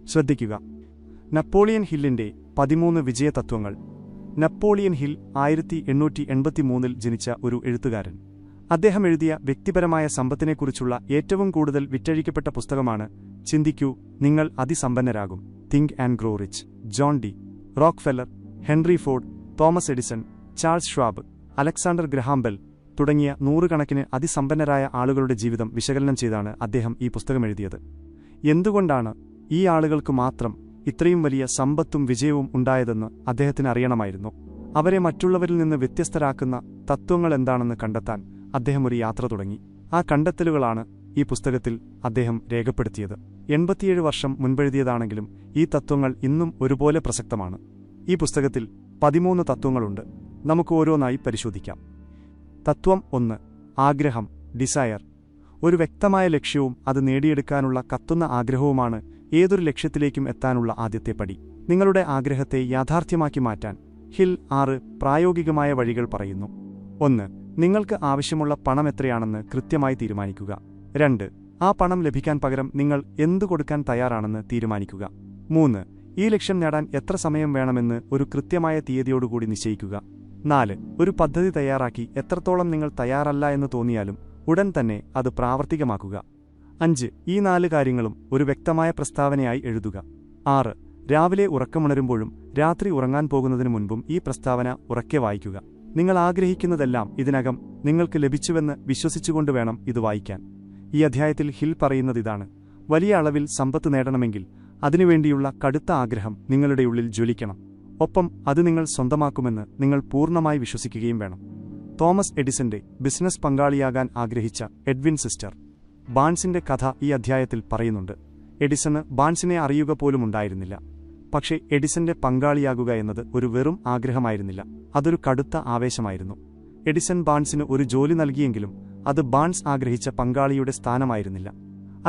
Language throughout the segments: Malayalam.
ശ്രദ്ധിക്കുക. നപ്പോളിയൻ ഹില്ലിന്റെ 13 വിജയതത്വങ്ങൾ. നപ്പോളിയൻ ഹിൽ 1883 ജനിച്ച ഒരു എഴുത്തുകാരൻ. അദ്ദേഹം എഴുതിയ വ്യക്തിപരമായ സമ്പത്തിനെക്കുറിച്ചുള്ള ഏറ്റവും കൂടുതൽ വിറ്റഴിക്കപ്പെട്ട പുസ്തകമാണ് ചിന്തിക്കൂ, നിങ്ങൾ അതിസമ്പന്നരാകും. Think and grow rich. John D Rockefeller, Henry Ford, Thomas Edison, Charles Schwab, Alexander Graham Bell തുടങ്ങിയ നൂറുകണക്കിന് അതിസമ്പന്നരായ ആളുകളുടെ ജീവിതം വിശകലനം ചെയ്താണ് അദ്ദേഹം ഈ പുസ്തകം എഴുതിയത്. എന്തുകൊണ്ടാണ് ഈ ആളുകൾക്ക് മാത്രം ഇത്രയും വലിയ സമ്പത്തും വിജയവും ഉണ്ടായതെന്ന് അദ്ദേഹത്തിന് അറിയണമായിരുന്നു. അവരെ മറ്റുള്ളവരിൽ നിന്ന് വ്യത്യസ്തരാക്കുന്ന തത്വങ്ങൾ എന്താണെന്ന് കണ്ടെത്താൻ അദ്ദേഹം ഒരു യാത്ര തുടങ്ങി. ആ കണ്ടെത്തലുകളാണ് ഈ പുസ്തകത്തിൽ അദ്ദേഹം രേഖപ്പെടുത്തിയത്. 87 വർഷം മുൻപെഴുതിയതാണെങ്കിലും ഈ തത്വങ്ങൾ ഇന്നും ഒരുപോലെ പ്രസക്തമാണ്. ഈ പുസ്തകത്തിൽ 13 തത്വങ്ങളുണ്ട്. നമുക്ക് ഓരോന്നായി പരിശോധിക്കാം. തത്വം 1. ആഗ്രഹം, ഡിസയർ. ഒരു വ്യക്തമായ ലക്ഷ്യവും അത് നേടിയെടുക്കാനുള്ള കത്തുന്ന ആഗ്രഹവുമാണ് ഏതൊരു ലക്ഷ്യത്തിലേക്കും എത്താനുള്ള ആദ്യത്തെ പടി. നിങ്ങളുടെ ആഗ്രഹത്തെ യാഥാർത്ഥ്യമാക്കി മാറ്റാൻ ഹിൽ 6 പ്രായോഗികമായ വഴികൾ പറയുന്നു. 1. നിങ്ങൾക്ക് ആവശ്യമുള്ള പണം എത്രയാണെന്ന് കൃത്യമായി തീരുമാനിക്കുക. 2. ആ പണം ലഭിക്കാൻ പകരം നിങ്ങൾ എന്തു കൊടുക്കാൻ തയ്യാറാണെന്ന് തീരുമാനിക്കുക. 3. ഈ ലക്ഷ്യം നേടാൻ എത്ര സമയം വേണമെന്ന് ഒരു കൃത്യമായ തീയതിയോടുകൂടി നിശ്ചയിക്കുക. 4. ഒരു പദ്ധതി തയ്യാറാക്കി എത്രത്തോളം നിങ്ങൾ തയ്യാറല്ല എന്ന് തോന്നിയാലും ഉടൻ തന്നെ അത് പ്രാവർത്തികമാക്കുക. 5. ഈ 4 കാര്യങ്ങളും ഒരു വ്യക്തമായ പ്രസ്താവനയായി എഴുതുക. 6. രാവിലെ ഉറക്കമുണരുമ്പോഴും രാത്രി ഉറങ്ങാൻ പോകുന്നതിനു മുൻപും ഈ പ്രസ്താവന ഉറക്കെ വായിക്കുക. നിങ്ങൾ ആഗ്രഹിക്കുന്നതെല്ലാം ഇതിനകം നിങ്ങൾക്ക് ലഭിച്ചുവെന്ന് വിശ്വസിച്ചുകൊണ്ട് വേണം ഇത് വായിക്കാൻ. ഈ അധ്യായത്തിൽ ഹിൽ പറയുന്നതിതാണ്: വലിയ അളവിൽ സമ്പത്ത് നേടണമെങ്കിൽ അതിനുവേണ്ടിയുള്ള കടുത്ത ആഗ്രഹം നിങ്ങളുടെ ഉള്ളിൽ ജ്വലിക്കണം. ഒപ്പം അത് നിങ്ങൾ സ്വന്തമാക്കുമെന്ന് നിങ്ങൾ പൂർണ്ണമായി വിശ്വസിക്കുകയും വേണം. തോമസ് എഡിസന്റെ ബിസിനസ് പങ്കാളിയാകാൻ ആഗ്രഹിച്ച എഡ്വിൻ സിസ്റ്റർ ബാൺസിന്റെ കഥ ഈ അധ്യായത്തിൽ പറയുന്നുണ്ട്. എഡിസണ് ബാൺസിനെ അറിയുക പോലുമുണ്ടായിരുന്നില്ല. പക്ഷേ എഡിസന്റെ പങ്കാളിയാകുക എന്നത് ഒരു വെറും ആഗ്രഹമായിരുന്നില്ല, അതൊരു കടുത്ത ആവേശമായിരുന്നു. എഡിസൺ ബാൺസിന് ഒരു ജോലി നൽകിയെങ്കിലും അത് ബാൺസ് ആഗ്രഹിച്ച പങ്കാളിയുടെ സ്ഥാനമായിരുന്നില്ല.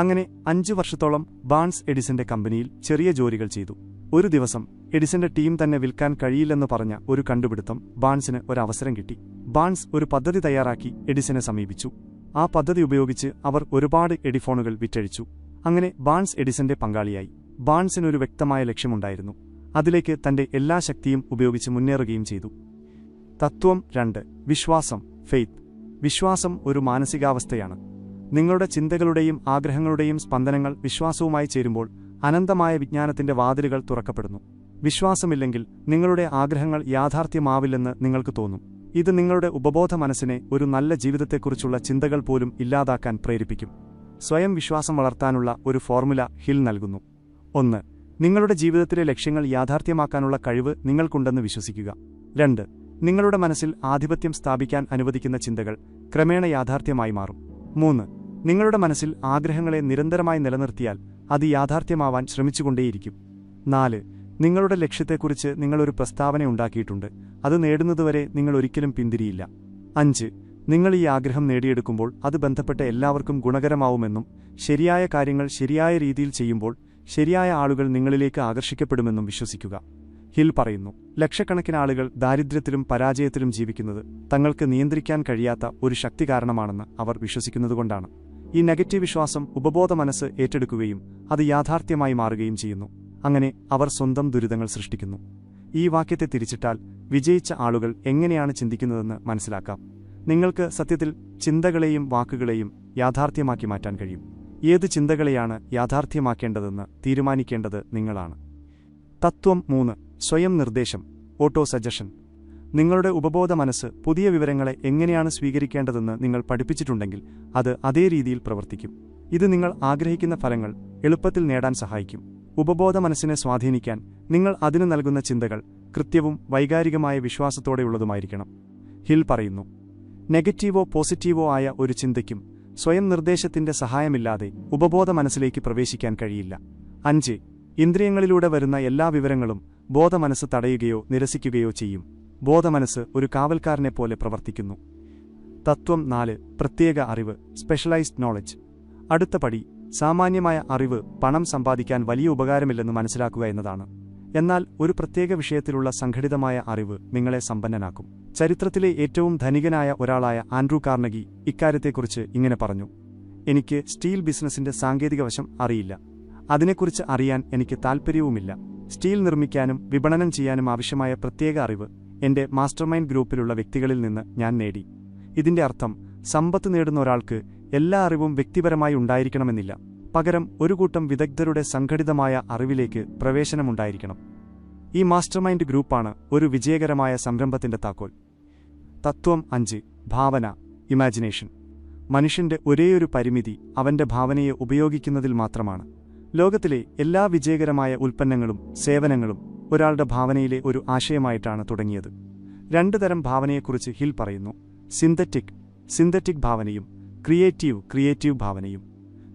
അങ്ങനെ 5 വർഷത്തോളം ബാൺസ് എഡിസന്റെ കമ്പനിയിൽ ചെറിയ ജോലികൾ ചെയ്തു. ഒരു ദിവസം എഡിസന്റെ ടീം തന്നെ വിൽക്കാൻ കഴിയില്ലെന്ന് പറഞ്ഞ ഒരു കണ്ടുപിടുത്തം ബാൺസിന് ഒരവസരം കിട്ടി. ബാൺസ് ഒരു പദ്ധതി തയ്യാറാക്കി എഡിസനെ സമീപിച്ചു. ആ പദ്ധതി ഉപയോഗിച്ച് അവർ ഒരുപാട് എഡിഫോണുകൾ വിറ്റഴിച്ചു. അങ്ങനെ ബാൺസ് എഡിസന്റെ പങ്കാളിയായി. ബാൺസിനൊരു വ്യക്തമായ ലക്ഷ്യമുണ്ടായിരുന്നു. അതിലേക്ക് തന്റെ എല്ലാ ശക്തിയും ഉപയോഗിച്ച് മുന്നേറുകയും ചെയ്തു. തത്വം 2. വിശ്വാസം, ഫെയ്ത്ത്. വിശ്വാസം ഒരു മാനസികാവസ്ഥയാണ്. നിങ്ങളുടെ ചിന്തകളുടെയും ആഗ്രഹങ്ങളുടെയും സ്പന്ദനങ്ങൾ വിശ്വാസവുമായി ചേരുമ്പോൾ അനന്തമായ വിജ്ഞാനത്തിന്റെ വാതിലുകൾ തുറക്കപ്പെടുന്നു. വിശ്വാസമില്ലെങ്കിൽ നിങ്ങളുടെ ആഗ്രഹങ്ങൾ യാഥാർത്ഥ്യമാവില്ലെന്ന് നിങ്ങൾക്ക് തോന്നും. ഇത് നിങ്ങളുടെ ഉപബോധ മനസ്സിനെ ഒരു നല്ല ജീവിതത്തെക്കുറിച്ചുള്ള ചിന്തകൾ പോലും ഇല്ലാതാക്കാൻ പ്രേരിപ്പിക്കും. സ്വയം വിശ്വാസം വളർത്താനുള്ള ഒരു ഫോർമുല ഹിൽ നൽകുന്നു. 1. നിങ്ങളുടെ ജീവിതത്തിലെ ലക്ഷ്യങ്ങൾ യാഥാർത്ഥ്യമാക്കാനുള്ള കഴിവ് നിങ്ങൾക്കുണ്ടെന്ന് വിശ്വസിക്കുക. 2. നിങ്ങളുടെ മനസ്സിൽ ആധിപത്യം സ്ഥാപിക്കാൻ അനുവദിക്കുന്ന ചിന്തകൾ ക്രമേണ യാഥാർത്ഥ്യമായി മാറും. 3. നിങ്ങളുടെ മനസ്സിൽ ആഗ്രഹങ്ങളെ നിരന്തരമായി നിലനിർത്തിയാൽ അത് യാഥാർത്ഥ്യമാവാൻ ശ്രമിച്ചുകൊണ്ടേയിരിക്കും. 4. നിങ്ങളുടെ ലക്ഷ്യത്തെക്കുറിച്ച് നിങ്ങളൊരു പ്രസ്താവന ഉണ്ടാക്കിയിട്ടുണ്ട്, അത് നേടുന്നതുവരെ നിങ്ങൾ ഒരിക്കലും പിന്തിരിയില്ല. 5. നിങ്ങൾ ഈ ആഗ്രഹം നേടിയെടുക്കുമ്പോൾ അത് ബന്ധപ്പെട്ട എല്ലാവർക്കും ഗുണകരമാവുമെന്നും ശരിയായ കാര്യങ്ങൾ ശരിയായ രീതിയിൽ ചെയ്യുമ്പോൾ ശരിയായ ആളുകൾ നിങ്ങളിലേക്ക് ആകർഷിക്കപ്പെടുമെന്നും വിശ്വസിക്കുക. ഹിൽ പറയുന്നു, ലക്ഷക്കണക്കിന് ആളുകൾ ദാരിദ്ര്യത്തിലും പരാജയത്തിലും ജീവിക്കുന്നത് തങ്ങൾക്ക് നിയന്ത്രിക്കാൻ കഴിയാത്ത ഒരു ശക്തി കാരണമാണെന്ന് അവർ വിശ്വസിക്കുന്നതുകൊണ്ടാണ്. ഈ നെഗറ്റീവ് വിശ്വാസം ഉപബോധ മനസ്സ് ഏറ്റെടുക്കുകയും അത് യാഥാർത്ഥ്യമായി മാറുകയും ചെയ്യുന്നു. അങ്ങനെ അവർ സ്വന്തം ദുരിതങ്ങൾ സൃഷ്ടിക്കുന്നു. ഈ വാക്യത്തെ തിരിച്ചിട്ടാൽ വിജയിച്ച ആളുകൾ എങ്ങനെയാണ് ചിന്തിക്കുന്നതെന്ന് മനസ്സിലാക്കാം. നിങ്ങൾക്ക് സത്യത്തിൽ ചിന്തകളെയും വാക്കുകളെയും യാഥാർത്ഥ്യമാക്കി മാറ്റാൻ കഴിയും. ഏത് ചിന്തകളെയാണ് യാഥാർത്ഥ്യമാക്കേണ്ടതെന്ന് തീരുമാനിക്കേണ്ടത് നിങ്ങളാണ്. തത്വം 3. സ്വയം നിർദ്ദേശം, ഓട്ടോ സജഷൻ. നിങ്ങളുടെ ഉപബോധ മനസ്സ് പുതിയ വിവരങ്ങളെ എങ്ങനെയാണ് സ്വീകരിക്കേണ്ടതെന്ന് നിങ്ങൾ പഠിപ്പിച്ചിട്ടുണ്ടെങ്കിൽ അത് അതേ രീതിയിൽ പ്രവർത്തിക്കും. ഇത് നിങ്ങൾ ആഗ്രഹിക്കുന്ന ഫലങ്ങൾ എളുപ്പത്തിൽ നേടാൻ സഹായിക്കും. ഉപബോധ മനസ്സിനെ സ്വാധീനിക്കാൻ നിങ്ങൾ അതിന് നൽകുന്ന ചിന്തകൾ കൃത്യവും വൈകാരികമായ വിശ്വാസത്തോടെയുള്ളതുമായിരിക്കണം. ഹിൽ പറയുന്നു, നെഗറ്റീവോ പോസിറ്റീവോ ആയ ഒരു ചിന്തയ്ക്കും സ്വയം നിർദ്ദേശത്തിന്റെ സഹായമില്ലാതെ ഉപബോധ മനസ്സിലേക്ക് പ്രവേശിക്കാൻ കഴിയില്ല. 5. ഇന്ദ്രിയങ്ങളിലൂടെ വരുന്ന എല്ലാ വിവരങ്ങളും ബോധമനസ്സ് തടയുകയോ നിരസിക്കുകയോ ചെയ്യും. ബോധമനസ്സ് ഒരു കാവൽക്കാരനെപ്പോലെ പ്രവർത്തിക്കുന്നു. തത്വം 4. പ്രത്യേക അറിവ്, സ്പെഷ്യലൈസ്ഡ് നോളജ്. അടുത്ത പടി സാമാന്യമായ അറിവ് പണം സമ്പാദിക്കാൻ വലിയ ഉപകാരമില്ലെന്ന് മനസ്സിലാക്കുക എന്നതാണ്. എന്നാൽ ഒരു പ്രത്യേക വിഷയത്തിലുള്ള സംഘടിതമായ അറിവ് നിങ്ങളെ സമ്പന്നനാക്കും. ചരിത്രത്തിലെ ഏറ്റവും ധനികനായ ഒരാളായ ആൻഡ്രൂ കാർണഗി ഇക്കാര്യത്തെക്കുറിച്ച് ഇങ്ങനെ പറഞ്ഞു: എനിക്ക് സ്റ്റീൽ ബിസിനസിന്റെ സാങ്കേതിക വശം അറിയില്ല. അതിനെക്കുറിച്ച് അറിയാൻ എനിക്ക് താൽപ്പര്യവുമില്ല. സ്റ്റീൽ നിർമ്മിക്കാനും വിപണനം ചെയ്യാനും ആവശ്യമായ പ്രത്യേക അറിവ് എന്റെ മാസ്റ്റർമൈൻഡ് ഗ്രൂപ്പിലുള്ള വ്യക്തികളിൽ നിന്ന് ഞാൻ നേടി. ഇതിന്റെ അർത്ഥം സമ്പത്ത് നേടുന്ന ഒരാൾക്ക് എല്ലാ അറിവും വ്യക്തിപരമായി ഉണ്ടായിരിക്കണമെന്നില്ല. പകരം ഒരു കൂട്ടം വിദഗ്ധരുടെ സംഘടിതമായ അറിവിലേക്ക് പ്രവേശനമുണ്ടായിരിക്കണം. ഈ മാസ്റ്റർമൈൻഡ് ഗ്രൂപ്പാണ് ഒരു വിജയകരമായ സംരംഭത്തിന്റെ താക്കോൽ. തത്വം 5. ഭാവന, ഇമാജിനേഷൻ. മനുഷ്യന്റെ ഒരേയൊരു പരിമിതി അവന്റെ ഭാവനയെ ഉപയോഗിക്കുന്നതിൽ മാത്രമാണ്. ലോകത്തിലെ എല്ലാ വിജയകരമായ ഉൽപ്പന്നങ്ങളും സേവനങ്ങളും ഒരാളുടെ ഭാവനയിലെ ഒരു ആശയമായിട്ടാണ് തുടങ്ങിയത്. 2 തരം ഭാവനയെക്കുറിച്ച് ഹിൽ പറയുന്നു: സിന്തറ്റിക് ഭാവനയും ക്രിയേറ്റീവ് ഭാവനയും.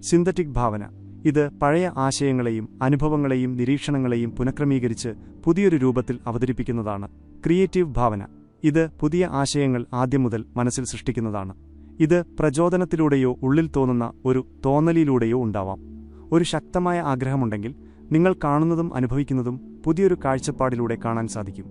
സിന്തറ്റിക് ഭാവന ഇത് പഴയ ആശയങ്ങളെയും അനുഭവങ്ങളെയും നിരീക്ഷണങ്ങളെയും പുനഃക്രമീകരിച്ച് പുതിയൊരു രൂപത്തിൽ അവതരിപ്പിക്കുന്നതാണ്. ക്രിയേറ്റീവ് ഭാവന ഇത് പുതിയ ആശയങ്ങൾ ആദ്യം മുതൽ മനസ്സിൽ സൃഷ്ടിക്കുന്നതാണ്. ഇത് പ്രചോദനത്തിലൂടെയോ ഉള്ളിൽ തോന്നുന്ന ഒരു തോന്നലിലൂടെയോ ഉണ്ടാവാം. ഒരു ശക്തമായ ആഗ്രഹമുണ്ടെങ്കിൽ നിങ്ങൾ കാണുന്നതും അനുഭവിക്കുന്നതും പുതിയൊരു കാഴ്ചപ്പാടിലൂടെ കാണാൻ സാധിക്കും.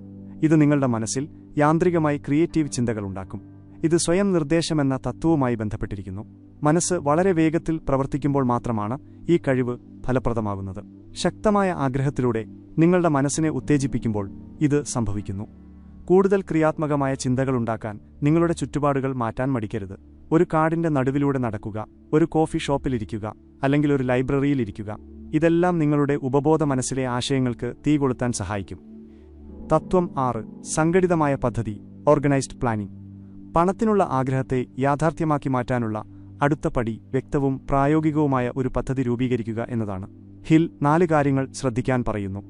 ഇത് നിങ്ങളുടെ മനസ്സിൽ യാന്ത്രികമായി ക്രിയേറ്റീവ് ചിന്തകളുണ്ടാക്കും. ഇത് സ്വയം നിർദ്ദേശമെന്ന തത്വവുമായി ബന്ധപ്പെട്ടിരിക്കുന്നു. മനസ്സ് വളരെ വേഗത്തിൽ പ്രവർത്തിക്കുമ്പോൾ മാത്രമാണ് ഈ കഴിവ് ഫലപ്രദമാകുന്നത്. ശക്തമായ ആഗ്രഹത്തിലൂടെ നിങ്ങളുടെ മനസ്സിനെ ഉത്തേജിപ്പിക്കുമ്പോൾ ഇത് സംഭവിക്കുന്നു. കൂടുതൽ ക്രിയാത്മകമായ ചിന്തകളുണ്ടാക്കാൻ നിങ്ങളുടെ ചുറ്റുപാടുകൾ മാറ്റാൻ മടിക്കരുത്. ഒരു കാടിന്റെ നടുവിലൂടെ നടക്കുക, ഒരു കോഫി ഷോപ്പിലിരിക്കുക, അല്ലെങ്കിൽ ഒരു ലൈബ്രറിയിലിരിക്കുക. ഇതെല്ലാം നിങ്ങളുടെ ഉപബോധ മനസ്സിലെ ആശയങ്ങൾക്ക് തീ കൊളുത്താൻ സഹായിക്കും. തത്വം 6. സംഘടിതമായ പദ്ധതി, ഓർഗനൈസ്ഡ് പ്ലാനിംഗ്. പണത്തിനുള്ള ആഗ്രഹത്തെ യാഥാർത്ഥ്യമാക്കി മാറ്റാനുള്ള അടുത്ത പടി വ്യക്തവും പ്രായോഗികവുമായ ഒരു പദ്ധതി രൂപീകരിക്കുക എന്നതാണ്. ഹിൽ 4 കാര്യങ്ങൾ ശ്രദ്ധിക്കാൻ പറയുന്നു.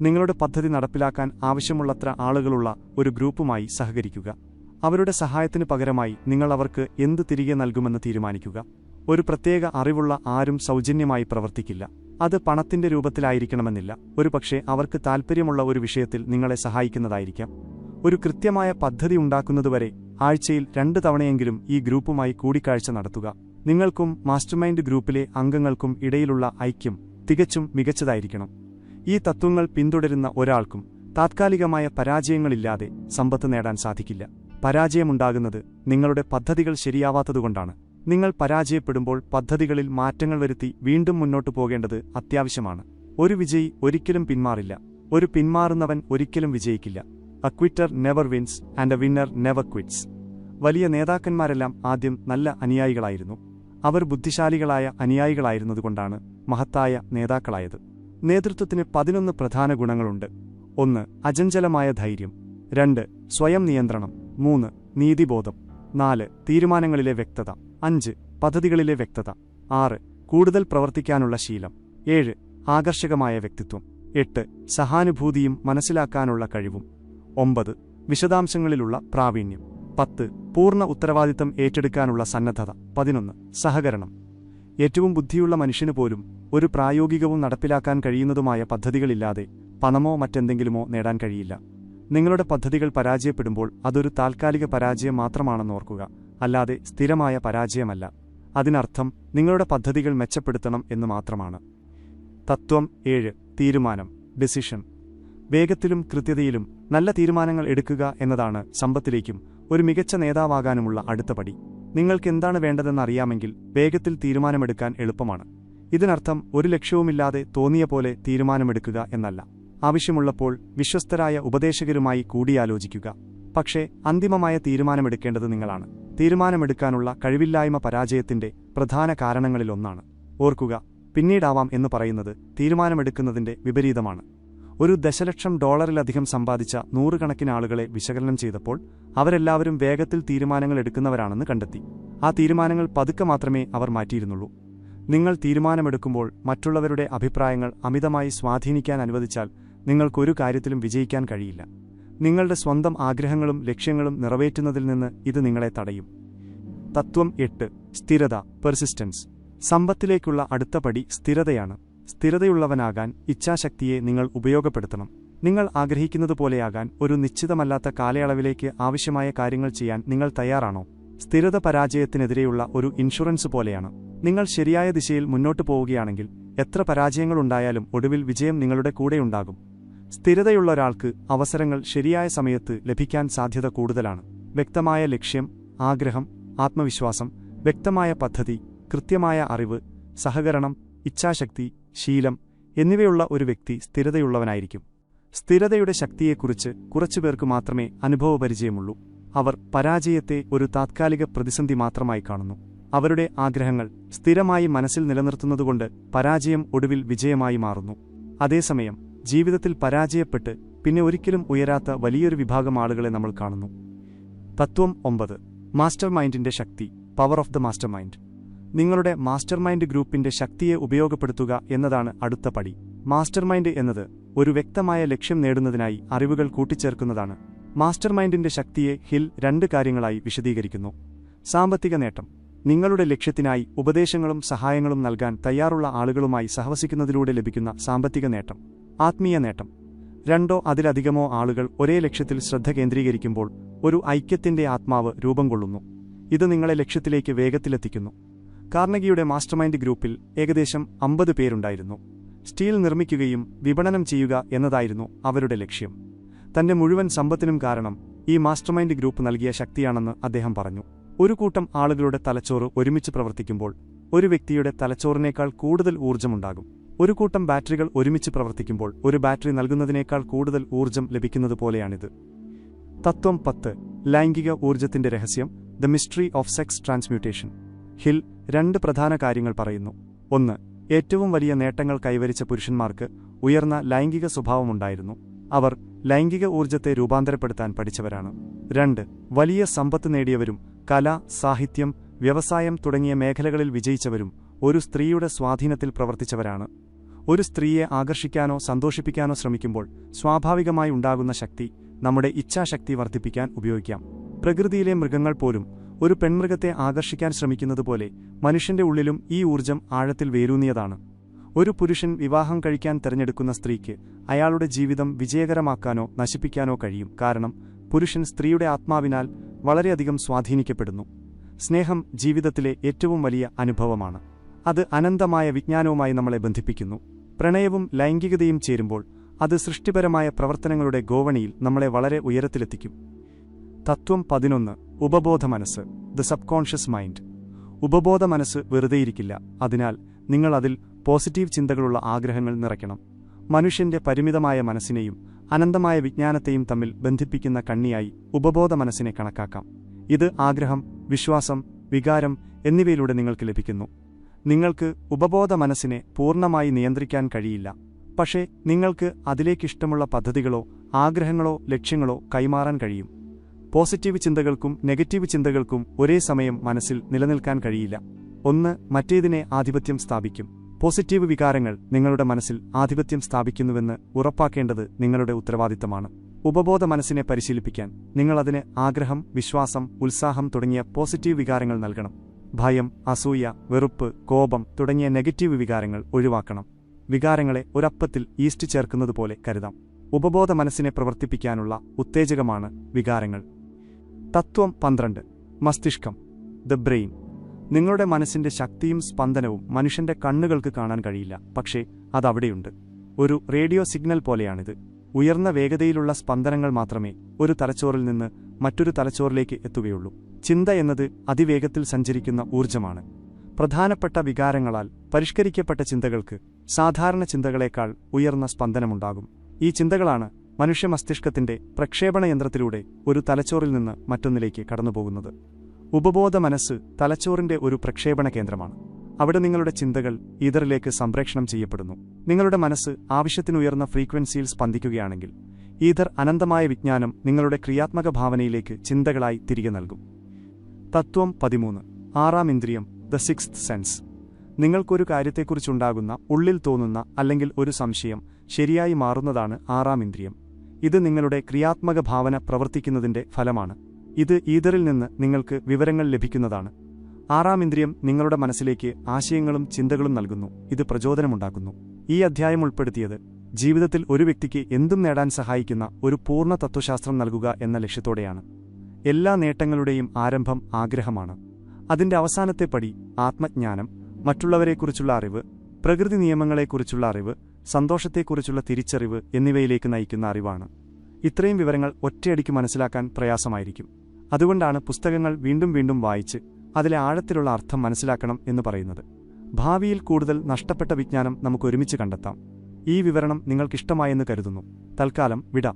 നിങ്ങളുടെ പദ്ധതി നടപ്പിലാക്കാൻ ആവശ്യമുള്ളത്ര ആളുകളുള്ള ഒരു ഗ്രൂപ്പുമായി സഹകരിക്കുക. അവരുടെ സഹായത്തിനു പകരമായി നിങ്ങൾ അവർക്ക് എന്ത് തിരികെ നൽകുമെന്ന് തീരുമാനിക്കുക. ഒരു പ്രത്യേക അറിവുള്ള ആരും സൗജന്യമായി പ്രവർത്തിക്കില്ല. അത് പണത്തിന്റെ രൂപത്തിലായിരിക്കണമെന്നില്ല. ഒരുപക്ഷെ അവർക്ക് താൽപ്പര്യമുള്ള ഒരു വിഷയത്തിൽ നിങ്ങളെ സഹായിക്കുന്നതായിരിക്കാം. ഒരു കൃത്യമായ പദ്ധതി ഉണ്ടാക്കുന്നതുവരെ ആഴ്ചയിൽ 2 തവണയെങ്കിലും ഈ ഗ്രൂപ്പുമായി കൂടിക്കാഴ്ച നടത്തുക. നിങ്ങൾക്കും മാസ്റ്റർമൈൻഡ് ഗ്രൂപ്പിലെ അംഗങ്ങൾക്കും ഇടയിലുള്ള ഐക്യം തികച്ചും മികച്ചതായിരിക്കണം. ഈ തത്വങ്ങൾ പിന്തുടരുന്ന ഒരാൾക്കും താത്കാലികമായ പരാജയങ്ങളില്ലാതെ സമ്പത്ത് നേടാൻ സാധിക്കില്ല. പരാജയമുണ്ടാകുന്നത് നിങ്ങളുടെ പദ്ധതികൾ ശരിയാവാത്തതുകൊണ്ടാണ്. നിങ്ങൾ പരാജയപ്പെടുമ്പോൾ പദ്ധതികളിൽ മാറ്റങ്ങൾ വരുത്തി വീണ്ടും മുന്നോട്ടു പോകേണ്ടത് അത്യാവശ്യമാണ്. ഒരു വിജയി ഒരിക്കലും പിന്മാറില്ല. ഒരു പിന്മാറുന്നവൻ ഒരിക്കലും വിജയിക്കില്ല. A quitter never wins and a winner never quits. വലിയ നേതാക്കന്മാരെല്ലാം ആദ്യം നല്ല അനുയായികളായിരുന്നു. അവർ ബുദ്ധിശാലികളായ അനുയായികളായിരുന്നതുകൊണ്ടാണ് മഹത്തായ നേതാക്കളായത്. നേതൃത്വത്തിന് 11 പ്രധാന ഗുണങ്ങളുണ്ട്. 1. അചഞ്ചലമായ ധൈര്യം. 2. സ്വയം നിയന്ത്രണം. 3. നീതിബോധം. 4. തീരുമാനങ്ങളിലെ വ്യക്തത. 5. പദ്ധതികളിലെ വ്യക്തത. 6. കൂടുതൽ പ്രവർത്തിക്കാനുള്ള ശീലം. 7. ആകർഷകമായ വ്യക്തിത്വം. 8. സഹാനുഭൂതിയും മനസ്സിലാക്കാനുള്ള കഴിവും. 9. വിശദാംശങ്ങളിലുള്ള പ്രാവീണ്യം. 10. പൂർണ്ണ ഉത്തരവാദിത്തം ഏറ്റെടുക്കാനുള്ള സന്നദ്ധത. 11. സഹകരണം. ഏറ്റവും ബുദ്ധിയുള്ള മനുഷ്യന് പോലും ഒരു പ്രായോഗികവും നടപ്പിലാക്കാൻ കഴിയുന്നതുമായ പദ്ധതികളില്ലാതെ പണമോ മറ്റെന്തെങ്കിലുമോ നേടാൻ കഴിയില്ല. നിങ്ങളുടെ പദ്ധതികൾ പരാജയപ്പെടുമ്പോൾ അതൊരു താൽക്കാലിക പരാജയം മാത്രമാണെന്നോർക്കുക, അല്ലാതെ സ്ഥിരമായ പരാജയമല്ല. അതിനർത്ഥം നിങ്ങളുടെ പദ്ധതികൾ മെച്ചപ്പെടുത്തണം എന്ന് മാത്രമാണ്. തത്വം 7. തീരുമാനം, ഡിസിഷൻ. വേഗത്തിലും കൃത്യതയിലും നല്ല തീരുമാനങ്ങൾ എടുക്കുക എന്നതാണ് സമ്പത്തിലേക്കും ഒരു മികച്ച നേതാവാകാനുമുള്ള അടുത്ത പടി. നിങ്ങൾക്ക് എന്താണ് വേണ്ടതെന്നറിയാമെങ്കിൽ വേഗത്തിൽ തീരുമാനമെടുക്കാൻ എളുപ്പമാണ്. ഇതിനർത്ഥം ഒരു ലക്ഷ്യവുമില്ലാതെ തോന്നിയ പോലെ തീരുമാനമെടുക്കുക എന്നല്ല. ആവശ്യമുള്ളപ്പോൾ വിശ്വസ്തരായ ഉപദേശകരുമായി കൂടിയാലോചിക്കുക. പക്ഷേ അന്തിമമായ തീരുമാനമെടുക്കേണ്ടത് നിങ്ങളാണ്. തീരുമാനമെടുക്കാനുള്ള കഴിവില്ലായ്മ പരാജയത്തിന്റെ പ്രധാന കാരണങ്ങളിലൊന്നാണ്. ഓർക്കുക, പിന്നീടാവാം എന്ന് പറയുന്നത് തീരുമാനമെടുക്കുന്നതിന്റെ വിപരീതമാണ്. ഒരു $1,00,000 സമ്പാദിച്ച 100 കണക്കിന് ആളുകളെ വിശകലനം ചെയ്തപ്പോൾ അവരെല്ലാവരും വേഗത്തിൽ തീരുമാനങ്ങൾ എടുക്കുന്നവരാണെന്ന് കണ്ടെത്തി. ആ തീരുമാനങ്ങൾ പതുക്കെ മാത്രമേ അവർ മാറ്റിയിരുന്നുള്ളൂ. നിങ്ങൾ തീരുമാനമെടുക്കുമ്പോൾ മറ്റുള്ളവരുടെ അഭിപ്രായങ്ങൾ അമിതമായി സ്വാധീനിക്കാൻ അനുവദിച്ചാൽ നിങ്ങൾക്കൊരു കാര്യത്തിലും വിജയിക്കാൻ കഴിയില്ല. നിങ്ങളുടെ സ്വന്തം ആഗ്രഹങ്ങളും ലക്ഷ്യങ്ങളും നിറവേറ്റുന്നതിൽ നിന്ന് ഇത് നിങ്ങളെ തടയും. തത്വം 8. സ്ഥിരത, പെർസിസ്റ്റൻസ്. സമ്പത്തിലേക്കുള്ള അടുത്ത പടി സ്ഥിരതയാണ്. സ്ഥിരതയുള്ളവനാകാൻ ഇച്ഛാശക്തിയെ നിങ്ങൾ ഉപയോഗപ്പെടുത്തണം. നിങ്ങൾ ആഗ്രഹിക്കുന്നതുപോലെയാകാൻ ഒരു നിശ്ചിതമല്ലാത്ത കാലയളവിലേക്ക് ആവശ്യമായ കാര്യങ്ങൾ ചെയ്യാൻ നിങ്ങൾ തയ്യാറാണോ? സ്ഥിരത പരാജയത്തിനെതിരെയുള്ള ഒരു ഇൻഷുറൻസ് പോലെയാണ്. നിങ്ങൾ ശരിയായ ദിശയിൽ മുന്നോട്ടു പോവുകയാണെങ്കിൽ എത്ര പരാജയങ്ങളുണ്ടായാലും ഒടുവിൽ വിജയം നിങ്ങളുടെ കൂടെയുണ്ടാകും. സ്ഥിരതയുള്ള ഒരാൾക്ക് അവസരങ്ങൾ ശരിയായ സമയത്ത് ലഭിക്കാൻ സാധ്യത കൂടുതലാണ്. വ്യക്തമായ ലക്ഷ്യം, ആഗ്രഹം, ആത്മവിശ്വാസം, വ്യക്തമായ പദ്ധതി, കൃത്യമായ അറിവ്, സഹകരണം, ഇച്ഛാശക്തി, ശീലം എന്നിവയുള്ള ഒരു വ്യക്തി സ്ഥിരതയുള്ളവനായിരിക്കും. സ്ഥിരതയുടെ ശക്തിയെക്കുറിച്ച് കുറച്ചുപേർക്ക് മാത്രമേ അനുഭവപരിചയമുള്ളൂ. അവർ പരാജയത്തെ ഒരു താത്കാലിക പ്രതിസന്ധി മാത്രമായി കാണുന്നു. അവരുടെ ആഗ്രഹങ്ങൾ സ്ഥിരമായി മനസ്സിൽ നിലനിർത്തുന്നതുകൊണ്ട് പരാജയം ഒടുവിൽ വിജയമായി മാറുന്നു. അതേസമയം ജീവിതത്തിൽ പരാജയപ്പെട്ട് പിന്നെ ഒരിക്കലും ഉയരാത്ത വലിയൊരു വിഭാഗം ആളുകളെ നമ്മൾ കാണുന്നു. തത്വം 9. മാസ്റ്റർ മൈൻഡിന്റെ ശക്തി. Power of the master mind. നിങ്ങളുടെ മാസ്റ്റർ മൈൻഡ് ഗ്രൂപ്പിന്റെ ശക്തിയെ ഉപയോഗപ്പെടുത്തുക എന്നതാണ് അടുത്ത പടി. മാസ്റ്റർ മൈൻഡ് എന്നത് ഒരു വ്യക്തമായ ലക്ഷ്യം നേടുന്നതിനായി അറിവുകൾ കൂട്ടിച്ചേർക്കുന്നതാണ്. മാസ്റ്റർ മൈൻഡിന്റെ ശക്തിയെ ഹിൽ 2 കാര്യങ്ങളായി വിശദീകരിക്കുന്നു. സാമ്പത്തിക നേട്ടം. നിങ്ങളുടെ ലക്ഷ്യത്തിനായി ഉപദേശങ്ങളും സഹായങ്ങളും നൽകാൻ തയ്യാറുള്ള ആളുകളുമായി സഹവസിക്കുന്നതിലൂടെ ലഭിക്കുന്ന സാമ്പത്തിക നേട്ടം. ആത്മീയ നേട്ടം. 2 അതിലധികമോ ആളുകൾ ഒരേ ലക്ഷ്യത്തിൽ ശ്രദ്ധ കേന്ദ്രീകരിക്കുമ്പോൾ ഒരു ഐക്യത്തിന്റെ ആത്മാവ് രൂപം കൊള്ളുന്നു. ഇത് നിങ്ങളെ ലക്ഷ്യത്തിലേക്ക് വേഗത്തിലെത്തിക്കുന്നു. കാർണഗിയുടെ മാസ്റ്റർമൈൻഡ് ഗ്രൂപ്പിൽ ഏകദേശം 50 പേരുണ്ടായിരുന്നു. സ്റ്റീൽ നിർമ്മിക്കുകയും വിപണനം ചെയ്യുക എന്നതായിരുന്നു അവരുടെ ലക്ഷ്യം. തന്റെ മുഴുവൻ സമ്പത്തിനും കാരണം ഈ മാസ്റ്റർമൈൻഡ് ഗ്രൂപ്പ് നൽകിയ ശക്തിയാണെന്ന് അദ്ദേഹം പറഞ്ഞു. ഒരു കൂട്ടം ആളുകളുടെ തലച്ചോറ് ഒരുമിച്ച് പ്രവർത്തിക്കുമ്പോൾ ഒരു വ്യക്തിയുടെ തലച്ചോറിനേക്കാൾ കൂടുതൽ ഊർജ്ജമുണ്ടാകും. ഒരു കൂട്ടം ബാറ്ററികൾ ഒരുമിച്ച് പ്രവർത്തിക്കുമ്പോൾ ഒരു ബാറ്ററി നൽകുന്നതിനേക്കാൾ കൂടുതൽ ഊർജ്ജം ലഭിക്കുന്നതുപോലെയാണിത്. തത്വം 10. ലൈംഗിക ഊർജ്ജത്തിന്റെ രഹസ്യം. The mystery of sex transmutation. Hill 2 പ്രധാന കാര്യങ്ങൾ പറയുന്നു. 1. ഏറ്റവും വലിയ നേട്ടങ്ങൾ കൈവരിച്ച പുരുഷന്മാർക്ക് ഉയർന്ന ലൈംഗിക സ്വഭാവമുണ്ടായിരുന്നു. അവർ ലൈംഗിക ഊർജ്ജത്തെ രൂപാന്തരപ്പെടുത്താൻ പഠിച്ചവരാണ്. 2. വലിയ സമ്പത്ത് നേടിയവരും കല, സാഹിത്യം, വ്യവസായം തുടങ്ങിയ മേഖലകളിൽ വിജയിച്ചവരും ഒരു സ്ത്രീയുടെ സ്വാധീനത്തിൽ പ്രവർത്തിച്ചവരാണ്. ഒരു സ്ത്രീയെ ആകർഷിക്കാനോ സന്തോഷിപ്പിക്കാനോ ശ്രമിക്കുമ്പോൾ സ്വാഭാവികമായി ഉണ്ടാകുന്ന ശക്തി നമ്മുടെ ഇച്ഛാശക്തി വർദ്ധിപ്പിക്കാൻ ഉപയോഗിക്കാം. പ്രകൃതിയിലെ മൃഗങ്ങൾ പോലും ഒരു പെൺമൃഗത്തെ ആകർഷിക്കാൻ ശ്രമിക്കുന്നതുപോലെ മനുഷ്യന്റെ ഉള്ളിലും ഈ ഊർജ്ജം ആഴത്തിൽ വേരൂന്നിയതാണ്. ഒരു പുരുഷൻ വിവാഹം കഴിക്കാൻ തിരഞ്ഞെടുക്കുന്ന സ്ത്രീക്ക് അയാളുടെ ജീവിതം വിജയകരമാക്കാനോ നശിപ്പിക്കാനോ കഴിയും. കാരണം പുരുഷൻ സ്ത്രീയുടെ ആത്മാവിനാൽ വളരെയധികം സ്വാധീനിക്കപ്പെടുന്നു. സ്നേഹം ജീവിതത്തിലെ ഏറ്റവും വലിയ അനുഭവമാണ്. അത് അനന്തമായ വിജ്ഞാനവുമായി നമ്മളെ ബന്ധിപ്പിക്കുന്നു. പ്രണയവും ലൈംഗികതയും ചേരുമ്പോൾ അത് സൃഷ്ടിപരമായ പ്രവർത്തനങ്ങളുടെ ഗോവണിയിൽ നമ്മളെ വളരെ ഉയരത്തിലെത്തിക്കും. തത്വം 11. ഉപബോധ മനസ്സ്. The subconscious mind. ഉപബോധ മനസ്സ് വെറുതെയിരിക്കില്ല. അതിനാൽ നിങ്ങൾ അതിൽ പോസിറ്റീവ് ചിന്തകളുള്ള ആഗ്രഹങ്ങൾ നിറയ്ക്കണം. മനുഷ്യന്റെ പരിമിതമായ മനസ്സിനെയും അനന്തമായ വിജ്ഞാനത്തെയും തമ്മിൽ ബന്ധിപ്പിക്കുന്ന കണ്ണിയായി ഉപബോധ മനസ്സിനെ കണക്കാക്കാം. ഇത് ആഗ്രഹം, വിശ്വാസം, വികാരം എന്നിവയിലൂടെ നിങ്ങൾക്ക് ലഭിക്കുന്നു. നിങ്ങൾക്ക് ഉപബോധ മനസ്സിനെ പൂർണ്ണമായി നിയന്ത്രിക്കാൻ കഴിയില്ല. പക്ഷേ നിങ്ങൾക്ക് അതിലേക്കിഷ്ടമുള്ള പദ്ധതികളോ ആഗ്രഹങ്ങളോ ലക്ഷ്യങ്ങളോ കൈമാറാൻ കഴിയും. പോസിറ്റീവ് ചിന്തകൾക്കും നെഗറ്റീവ് ചിന്തകൾക്കും ഒരേ സമയം മനസ്സിൽ നിലനിൽക്കാൻ കഴിയില്ല. ഒന്ന് മറ്റേതിനെ ആധിപത്യം സ്ഥാപിക്കും. പോസിറ്റീവ് വികാരങ്ങൾ നിങ്ങളുടെ മനസ്സിൽ ആധിപത്യം സ്ഥാപിക്കുന്നുവെന്ന് ഉറപ്പാക്കേണ്ടത് നിങ്ങളുടെ ഉത്തരവാദിത്തമാണ്. ഉപബോധ മനസ്സിനെ പരിശീലിപ്പിക്കാൻ നിങ്ങളതിന് ആഗ്രഹം, വിശ്വാസം, ഉത്സാഹം തുടങ്ങിയ പോസിറ്റീവ് വികാരങ്ങൾ നൽകണം. ഭയം, അസൂയ, വെറുപ്പ്, കോപം തുടങ്ങിയ നെഗറ്റീവ് വികാരങ്ങൾ ഒഴിവാക്കണം. വികാരങ്ങളെ ഒരപ്പത്തിൽ ഈസ്റ്റ് ചേർക്കുന്നതുപോലെ കരുതാം. ഉപബോധ മനസ്സിനെ പ്രവർത്തിപ്പിക്കാനുള്ള ഉത്തേജകമാണ് വികാരങ്ങൾ. തത്വം 12. മസ്തിഷ്കം. The brain. നിങ്ങളുടെ മനസ്സിന്റെ ശക്തിയും സ്പന്ദനവും മനുഷ്യന്റെ കണ്ണുകൾക്ക് കാണാൻ കഴിയില്ല. പക്ഷേ അതവിടെയുണ്ട്. ഒരു റേഡിയോ സിഗ്നൽ പോലെയാണിത്. ഉയർന്ന വേഗതയിലുള്ള സ്പന്ദനങ്ങൾ മാത്രമേ ഒരു തലച്ചോറിൽ നിന്ന് മറ്റൊരു തലച്ചോറിലേക്ക് എത്തുകയുള്ളൂ. ചിന്ത എന്നത് അതിവേഗത്തിൽ സഞ്ചരിക്കുന്ന ഊർജ്ജമാണ്. പ്രധാനപ്പെട്ട വികാരങ്ങളാൽ പരിഷ്കരിക്കപ്പെട്ട ചിന്തകൾക്ക് സാധാരണ ചിന്തകളേക്കാൾ ഉയർന്ന സ്പന്ദനമുണ്ടാകും. ഈ ചിന്തകളാണ് മനുഷ്യ മസ്തിഷ്കത്തിന്റെ പ്രക്ഷേപണ യന്ത്രത്തിലൂടെ ഒരു തലച്ചോറിൽ നിന്ന് മറ്റൊന്നിലേക്ക് കടന്നുപോകുന്നത്. ഉപബോധ മനസ്സ് തലച്ചോറിന്റെ ഒരു പ്രക്ഷേപണ കേന്ദ്രമാണ്. അവിടെ നിങ്ങളുടെ ചിന്തകൾ ഈതറിലേക്ക് സംപ്രേഷണം ചെയ്യപ്പെടുന്നു. നിങ്ങളുടെ മനസ്സ് ആവശ്യത്തിനുയർന്ന ഫ്രീക്വൻസിയിൽ സ്പന്ദിക്കുകയാണെങ്കിൽ ഈതർ അനന്തമായ വിജ്ഞാനം നിങ്ങളുടെ ക്രിയാത്മക ഭാവനയിലേക്ക് ചിന്തകളായി തിരികെ നൽകും. തത്വം 13. ആറാം ഇന്ദ്രിയം. The sixth sense. നിങ്ങൾക്കൊരു കാര്യത്തെക്കുറിച്ചുണ്ടാകുന്ന ഉള്ളിൽ തോന്നുന്ന അല്ലെങ്കിൽ ഒരു സംശയം ശരിയായി മാറുന്നതാണ് ആറാം ഇന്ദ്രിയം. ഇത് നിങ്ങളുടെ ക്രിയാത്മക ഭാവന പ്രവർത്തിക്കുന്നതിന്റെ ഫലമാണ്. ഇത് ഈതറിൽ നിന്ന് നിങ്ങൾക്ക് വിവരങ്ങൾ ലഭിക്കുന്നതാണ്. ആറാം ഇന്ദ്രിയം നിങ്ങളുടെ മനസ്സിലേക്ക് ആശയങ്ങളും ചിന്തകളും നൽകുന്നു. ഇത് പ്രചോദനമുണ്ടാക്കുന്നു. ഈ അധ്യായം ഉൾപ്പെടുത്തിയത് ജീവിതത്തിൽ ഒരു വ്യക്തിക്ക് എന്തും നേടാൻ സഹായിക്കുന്ന ഒരു പൂർണ്ണ തത്വശാസ്ത്രം നൽകുക എന്ന ലക്ഷ്യത്തോടെയാണ്. എല്ലാ നേട്ടങ്ങളുടെയും ആരംഭം ആഗ്രഹമാണ്. അതിന്റെ അവസാനത്തെ പടി ആത്മജ്ഞാനം, മറ്റുള്ളവരെക്കുറിച്ചുള്ള അറിവ്, പ്രകൃതി നിയമങ്ങളെക്കുറിച്ചുള്ള അറിവ്, സന്തോഷത്തെക്കുറിച്ചുള്ള തിരിച്ചറിവ് എന്നിവയിലേക്ക് നയിക്കുന്ന അറിവാണ്. ഇത്രയും വിവരങ്ങൾ ഒറ്റയടിക്ക് മനസ്സിലാക്കാൻ പ്രയാസമായിരിക്കും. അതുകൊണ്ടാണ് പുസ്തകങ്ങൾ വീണ്ടും വീണ്ടും വായിച്ച് അതിലെ ആഴത്തിലുള്ള അർത്ഥം മനസ്സിലാക്കണം എന്ന് പറയുന്നത്. ഭാവിയിൽ കൂടുതൽ നഷ്ടപ്പെട്ട വിജ്ഞാനം നമുക്ക് ഒരുമിച്ച് കണ്ടെത്താം. ഈ വിവരണം നിങ്ങൾക്കിഷ്ടമായെന്ന് കരുതുന്നു. തൽക്കാലം വിട.